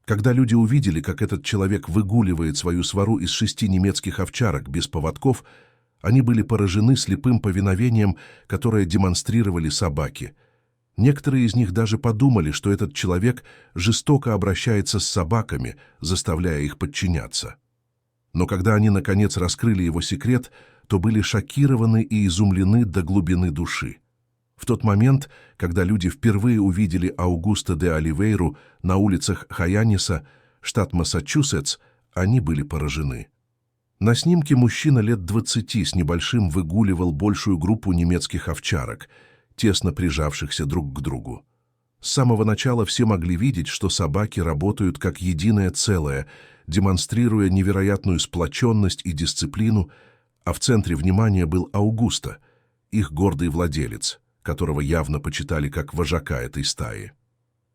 Когда люди увидели, как этот человек выгуливает свою свору из 6 немецких овчарок без поводков, они были поражены слепым повиновением, которое демонстрировали собаки. Некоторые из них даже подумали, что этот человек жестоко обращается с собаками, заставляя их подчиняться. Но когда они, наконец, раскрыли его секрет, то были шокированы и изумлены до глубины души. В тот момент, когда люди впервые увидели Аугусто де Оливейру на улицах Хайаниса, штат Массачусетс, они были поражены. На снимке мужчина лет 20 с небольшим выгуливал большую группу немецких овчарок, тесно прижавшихся друг к другу. С самого начала все могли видеть, что собаки работают как единое целое, демонстрируя невероятную сплоченность и дисциплину, а в центре внимания был Аугусто, их гордый владелец, которого явно почитали как вожака этой стаи.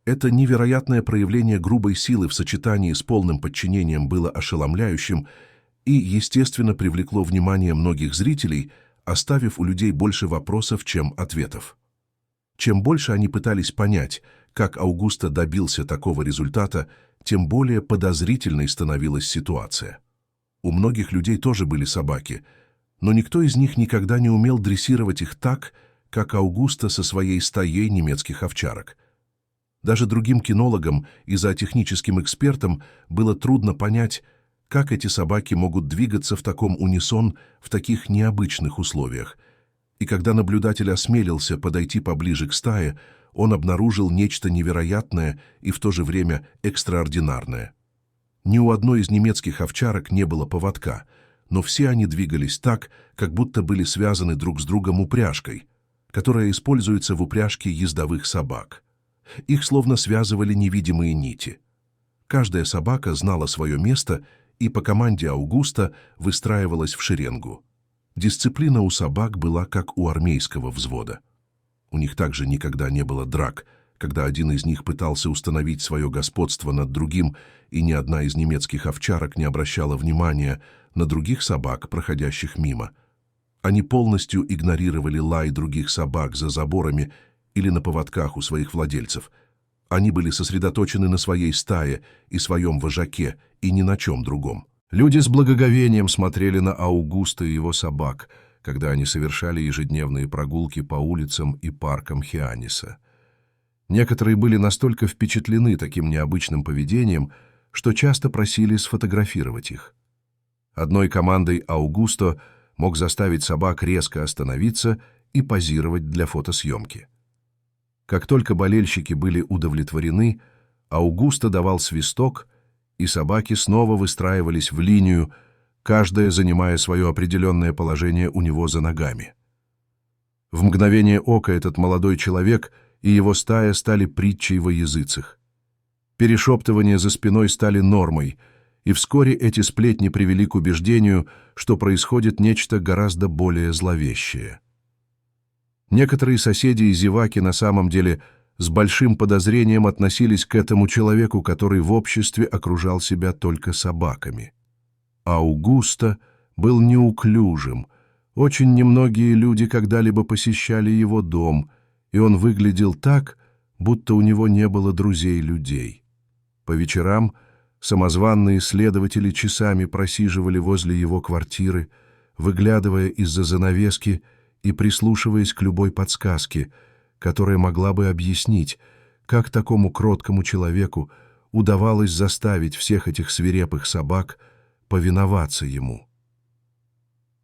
Это невероятное проявление грубой силы в сочетании с полным подчинением было ошеломляющим и, естественно, привлекло внимание многих зрителей, оставив у людей больше вопросов, чем ответов. Чем больше они пытались понять, как Аугусто добился такого результата, тем более подозрительной становилась ситуация. У многих людей тоже были собаки, но никто из них никогда не умел дрессировать их так, как Аугусто со своей стаей немецких овчарок. Даже другим кинологам и зоотехническим экспертам было трудно понять, как эти собаки могут двигаться в таком унисон в таких необычных условиях. И когда наблюдатель осмелился подойти поближе к стае, он обнаружил нечто невероятное и в то же время экстраординарное. Ни у одной из немецких овчарок не было поводка, но все они двигались так, как будто были связаны друг с другом упряжкой, которая используется в упряжке ездовых собак. Их словно связывали невидимые нити. Каждая собака знала свое место и по команде Аугусто выстраивалась в шеренгу. Дисциплина у собак была как у армейского взвода. У них также никогда не было драк, когда один из них пытался установить свое господство над другим, и ни одна из немецких овчарок не обращала внимания на других собак, проходящих мимо. Они полностью игнорировали лай других собак за заборами или на поводках у своих владельцев. Они были сосредоточены на своей стае и своем вожаке, и ни на чем другом. Люди с благоговением смотрели на Аугусто и его собак, когда они совершали ежедневные прогулки по улицам и паркам Хианиса. Некоторые были настолько впечатлены таким необычным поведением, что часто просили сфотографировать их. Одной командой Аугусто мог заставить собак резко остановиться и позировать для фотосъемки. Как только болельщики были удовлетворены, Аугусто давал свисток, и собаки снова выстраивались в линию, каждая занимая свое определенное положение у него за ногами. В мгновение ока этот молодой человек и его стая стали притчей во языцах. Перешептывания за спиной стали нормой, и вскоре эти сплетни привели к убеждению, что происходит нечто гораздо более зловещее. Некоторые соседи и зеваки на самом деле с большим подозрением относились к этому человеку, который в обществе окружал себя только собаками. Аугусто был неуклюжим, очень немногие люди когда-либо посещали его дом, и он выглядел так, будто у него не было друзей-людей. По вечерам самозванные следователи часами просиживали возле его квартиры, выглядывая из-за занавески и прислушиваясь к любой подсказке, которая могла бы объяснить, как такому кроткому человеку удавалось заставить всех этих свирепых собак повиноваться ему.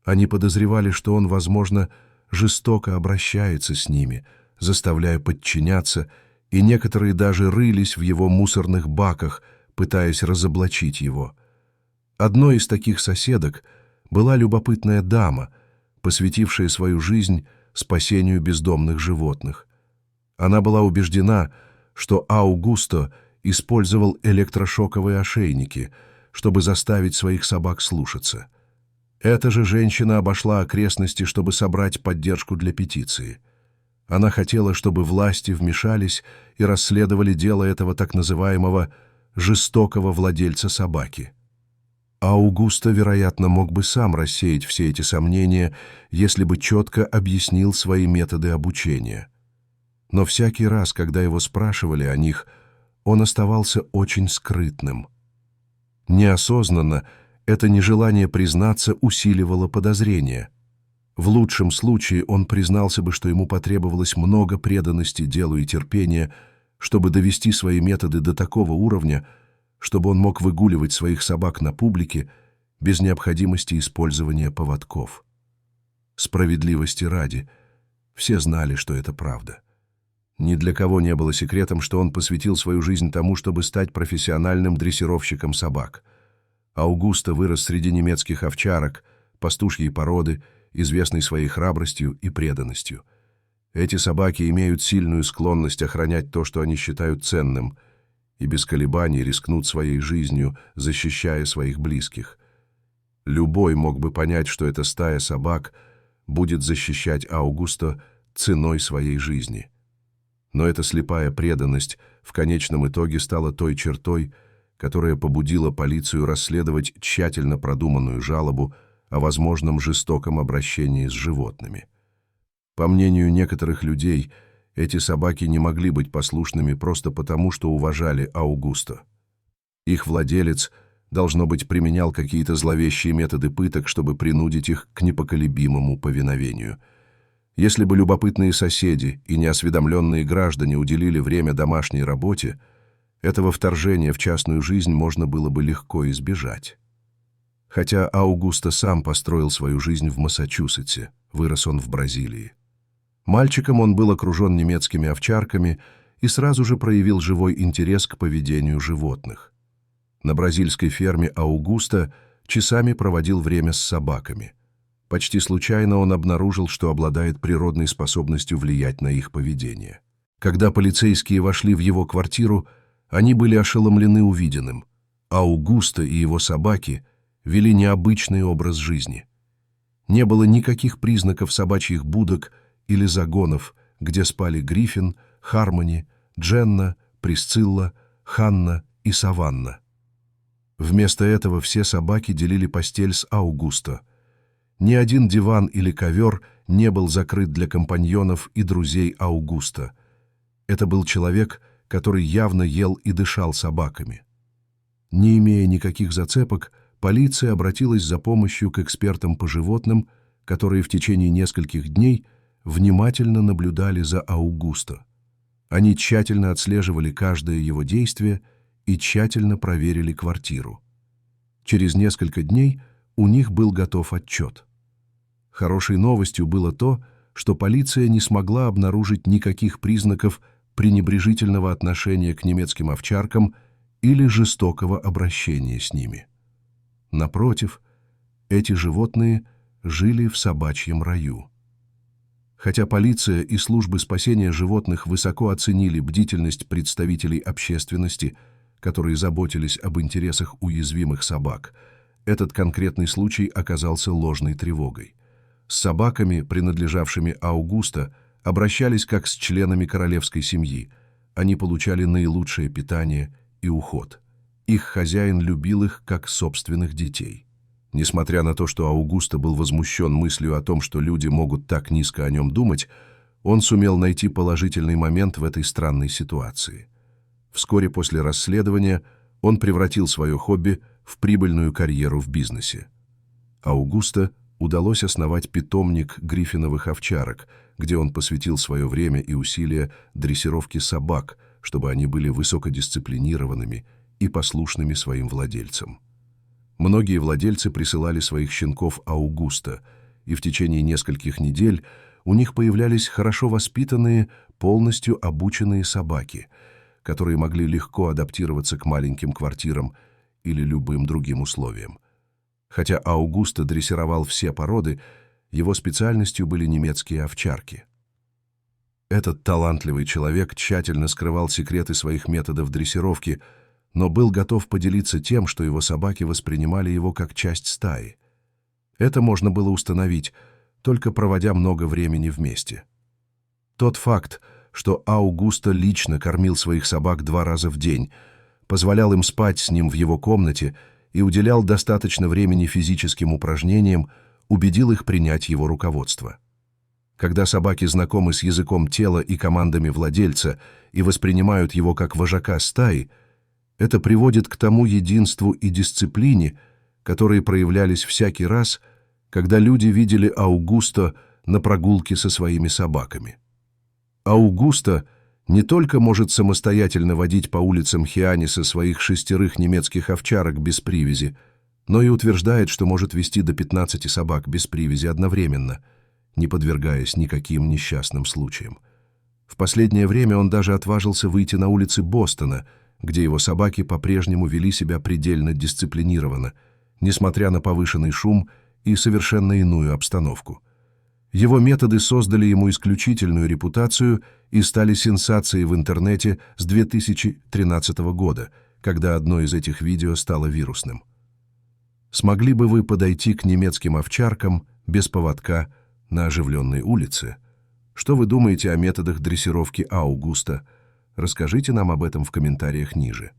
Они подозревали, что он, возможно, жестоко обращается с ними, заставляя подчиняться, и некоторые даже рылись в его мусорных баках, пытаясь разоблачить его. Одной из таких соседок была любопытная дама, посвятившая свою жизнь спасению бездомных животных. Она была убеждена, что Аугусто использовал электрошоковые ошейники, чтобы заставить своих собак слушаться. Эта же женщина обошла окрестности, чтобы собрать поддержку для петиции. Она хотела, чтобы власти вмешались и расследовали дело этого так называемого «жестокого владельца собаки». Аугусто, вероятно, мог бы сам рассеять все эти сомнения, если бы четко объяснил свои методы обучения. Но всякий раз, когда его спрашивали о них, он оставался очень скрытным. Неосознанно это нежелание признаться усиливало подозрения. В лучшем случае он признался бы, что ему потребовалось много преданности делу и терпения, чтобы довести свои методы до такого уровня, чтобы он мог выгуливать своих собак на публике без необходимости использования поводков. Справедливости ради, все знали, что это правда. Ни для кого не было секретом, что он посвятил свою жизнь тому, чтобы стать профессиональным дрессировщиком собак. Аугусто вырос среди немецких овчарок, пастушьей породы, известной своей храбростью и преданностью. Эти собаки имеют сильную склонность охранять то, что они считают ценным, и без колебаний рискнут своей жизнью, защищая своих близких. Любой мог бы понять, что эта стая собак будет защищать Аугусто ценой своей жизни. Но эта слепая преданность в конечном итоге стала той чертой, которая побудила полицию расследовать тщательно продуманную жалобу о возможном жестоком обращении с животными. По мнению некоторых людей, эти собаки не могли быть послушными просто потому, что уважали Аугусто. Их владелец, должно быть, применял какие-то зловещие методы пыток, чтобы принудить их к непоколебимому повиновению. Если бы любопытные соседи и неосведомленные граждане уделили время домашней работе, этого вторжения в частную жизнь можно было бы легко избежать. Хотя Аугусто сам построил свою жизнь в Массачусетсе, вырос он в Бразилии. Мальчиком он был окружен немецкими овчарками и сразу же проявил живой интерес к поведению животных. На бразильской ферме Аугусто часами проводил время с собаками. Почти случайно он обнаружил, что обладает природной способностью влиять на их поведение. Когда полицейские вошли в его квартиру, они были ошеломлены увиденным. Аугусто и его собаки вели необычный образ жизни. Не было никаких признаков собачьих будок или загонов, где спали Гриффин, Хармони, Дженна, Присцилла, Ханна и Саванна. Вместо этого все собаки делили постель с Аугусто. Ни один диван или ковер не был закрыт для компаньонов и друзей Аугусто. Это был человек, который явно ел и дышал собаками. Не имея никаких зацепок, полиция обратилась за помощью к экспертам по животным, которые в течение нескольких дней внимательно наблюдали за Аугусто. Они тщательно отслеживали каждое его действие и тщательно проверили квартиру. Через несколько дней у них был готов отчет. Хорошей новостью было то, что полиция не смогла обнаружить никаких признаков пренебрежительного отношения к немецким овчаркам или жестокого обращения с ними. Напротив, эти животные жили в собачьем раю. Хотя полиция и службы спасения животных высоко оценили бдительность представителей общественности, которые заботились об интересах уязвимых собак, этот конкретный случай оказался ложной тревогой. С собаками, принадлежавшими Аугусто, обращались как с членами королевской семьи. Они получали наилучшее питание и уход. Их хозяин любил их как собственных детей. Несмотря на то, что Аугусто был возмущен мыслью о том, что люди могут так низко о нем думать, он сумел найти положительный момент в этой странной ситуации. Вскоре после расследования он превратил свое хобби в прибыльную карьеру в бизнесе. Аугусто удалось основать питомник гриффиновых овчарок, где он посвятил свое время и усилия дрессировке собак, чтобы они были высокодисциплинированными и послушными своим владельцам. Многие владельцы присылали своих щенков Аугусто, и в течение нескольких недель у них появлялись хорошо воспитанные, полностью обученные собаки, которые могли легко адаптироваться к маленьким квартирам или любым другим условиям. Хотя Аугусто дрессировал все породы, его специальностью были немецкие овчарки. Этот талантливый человек тщательно скрывал секреты своих методов дрессировки, но был готов поделиться тем, что его собаки воспринимали его как часть стаи. Это можно было установить, только проводя много времени вместе. Тот факт, что Аугусто лично кормил своих собак 2 раза в день, позволял им спать с ним в его комнате и уделял достаточно времени физическим упражнениям, убедил их принять его руководство. Когда собаки знакомы с языком тела и командами владельца и воспринимают его как вожака стаи, это приводит к тому единству и дисциплине, которые проявлялись всякий раз, когда люди видели Аугусто на прогулке со своими собаками. Аугусто не только может самостоятельно водить по улицам Хианиса своих 6 немецких овчарок без привязи, но и утверждает, что может вести до 15 собак без привязи одновременно, не подвергаясь никаким несчастным случаям. В последнее время он даже отважился выйти на улицы Бостона, где его собаки по-прежнему вели себя предельно дисциплинированно, несмотря на повышенный шум и совершенно иную обстановку. Его методы создали ему исключительную репутацию и стали сенсацией в интернете с 2013 года, когда одно из этих видео стало вирусным. Смогли бы вы подойти к немецким овчаркам без поводка на оживленной улице? Что вы думаете о методах дрессировки Аугусто? Расскажите нам об этом в комментариях ниже.